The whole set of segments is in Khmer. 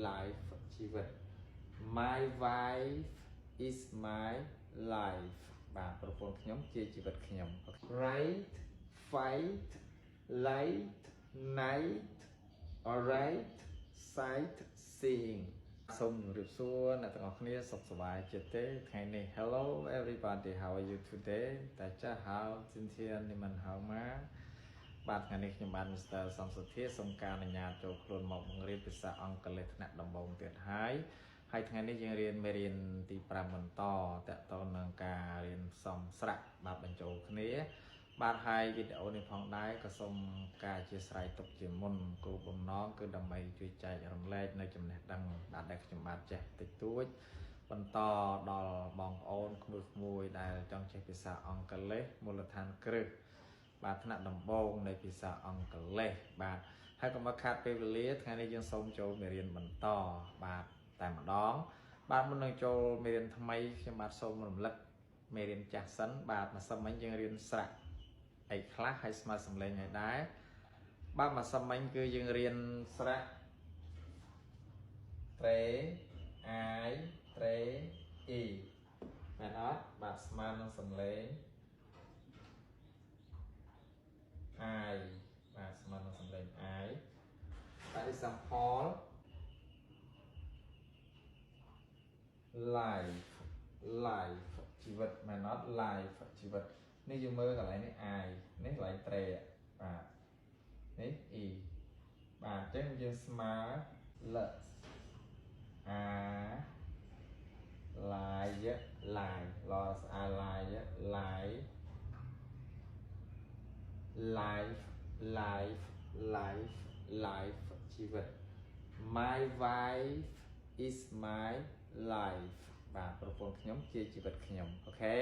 life ชีวิต my wife is my life បាទប្រពន្ធខ្ញុំជាជីវិតខ្ញុំ right fight light night alright sight seeing សូមជម្រាបសួរអ្នកទាំងអស់គ្នាសុខសប្បាយជាទេថ្ងៃនេះ Hello everybody how are you today 大家好今天你们好吗បាទថ្ងៃនេះខ្ញុំបាន Mr. សំសុធាសូមការអនុញ្ញាតចូលខ្លួនមកបង្រៀនភាសាអង់គ្លេសថ្នាក់ដំបូងទៀតហើយថ្ងៃនេះយើងរៀនមេរៀនទី5បន្តតទៅនឹងការរៀនផ្សំស្រៈបាទបញ្ចូលគ្នាបាទហើយវីដេអូនេះផងដែរក៏សូមការអធិស្ឋានទុកជាមុនគោលបំណងគឺដើម្បីជួយចែករំលែកនៅចំណេះដឹងបាទដែលខ្ញុំបានចេះតិចតួចបន្តដល់បងប្អូនក្មួយៗដែលចង់ចេះភាសាអង់គ្លេសមូលដ្ឋានគ្រឹះបាទថ្នាក់ដំបូងនៃភាសាអង់គ្លេសបាទហើយកុំខាតពេលវេលាថ្ងៃនេះយើងសូមចូលមេរៀនបន្តបាទតែម្ដងបាទមុននឹងចូលមេរៀនថ្មីខ្ញុំបាទសូមរំលឹកមេរៀនចាស់សិនបាទម្សិលមិញយើងរៀនស្រៈអីខ្លះហើយស្មើសំឡេងឲ្យដែរបាទម្សិលមិញគឺយើងរៀនស្រៈត្រេអាយត្រេអ៊ីមែនអត់បាទស្មើនឹងសំឡេងអាយបាទស្មើនឹងសំឡេងអាយបាទ example life ជីវិតមែនអត់ life ជីវិតនេះយើងមើលកន្លែងនេះ I នេះកន្លែងត្រេបាទនេះ E បាទអញ្ចឹងយើងស្មើ L A life loss a life ជីវិត my wife is my life បាទប្រពន្ធខ្ញុំជាជីវិតខ្ញុំអូខេ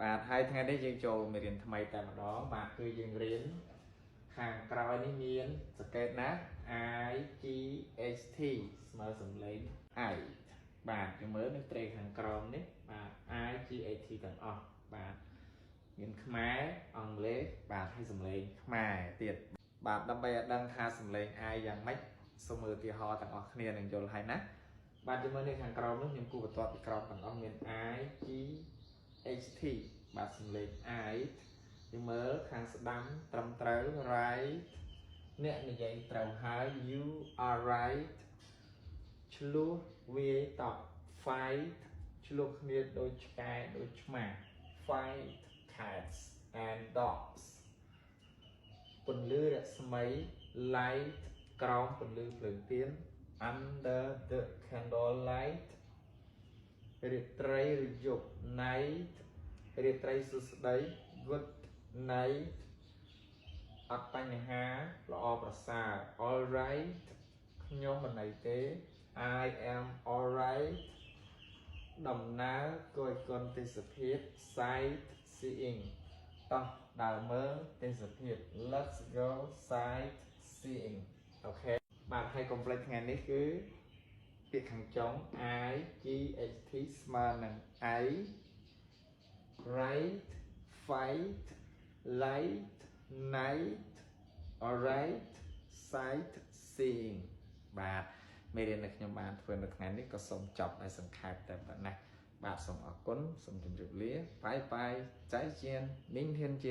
បាទហើយថ្ងៃនេះយើងចូលមេរៀនថ្មីតែម្ដងបាទគឺយើងរៀនខាងក្រោយនេះមានសង្កេតណា I G H T ស្មើសំឡេង I បាទយើងមើលនៅត្រេខាងក្រោមនេះបាទ I G H T ទាំងអស់បាទមានខ្មែរអង់គ្លេសបាទហើយសំឡេងខ្មែរទៀតបាទដើម្បីឲ្យដឹងថាសំឡេង I យ៉ាងម៉េចសូមមើលឧទាហរណ៍ទាំងអស់គ្នានឹងយល់ហើយណាបាទយើងមើលនៅខាងក្រោមនេះខ្ញុំគូបន្ទាត់ពីក្រោមទាំងអស់មាន I G H T បាទសំឡេង I យើងមើលខាងស្ដាំត្រឹមត្រូវ right អ្នកនិយាយត្រូវហើយ you are right ឆ្លោះវាយតប fight ឆ្លោះគ្នាដូចឆ្កែដូចឆ្មា fight cats and dogs ពន្លឺរស្មី light ក្រោមពន្លឺភ្លើងទៀន under the candlelight រាត្រីឬយប់ night រាត្រីសួស្តី good night អត់បញ្ហាល្អប្រសើរ all right ខ្ញុំមិនអីទេ I am all right ដំណើរគយគន់ទេសភាព sight seeing តោះដើរមើលទេសភាព let's go sight seeing អូខេបាទហើយកុំភ្លេចថ្ងៃនេះគឺពាក្យខាងចុង I G H T ស្មើនឹង I right fight light night alright sight seeing បាទមេរៀនដែលខ្ញុំបានធ្វើនៅថ្ងៃនេះក៏សូមចប់ដោយសង្ខេបតែប៉ុណ្ណេះបាទសូមអរគុណសូមជម្រាបលាបាយបាយ再见明天见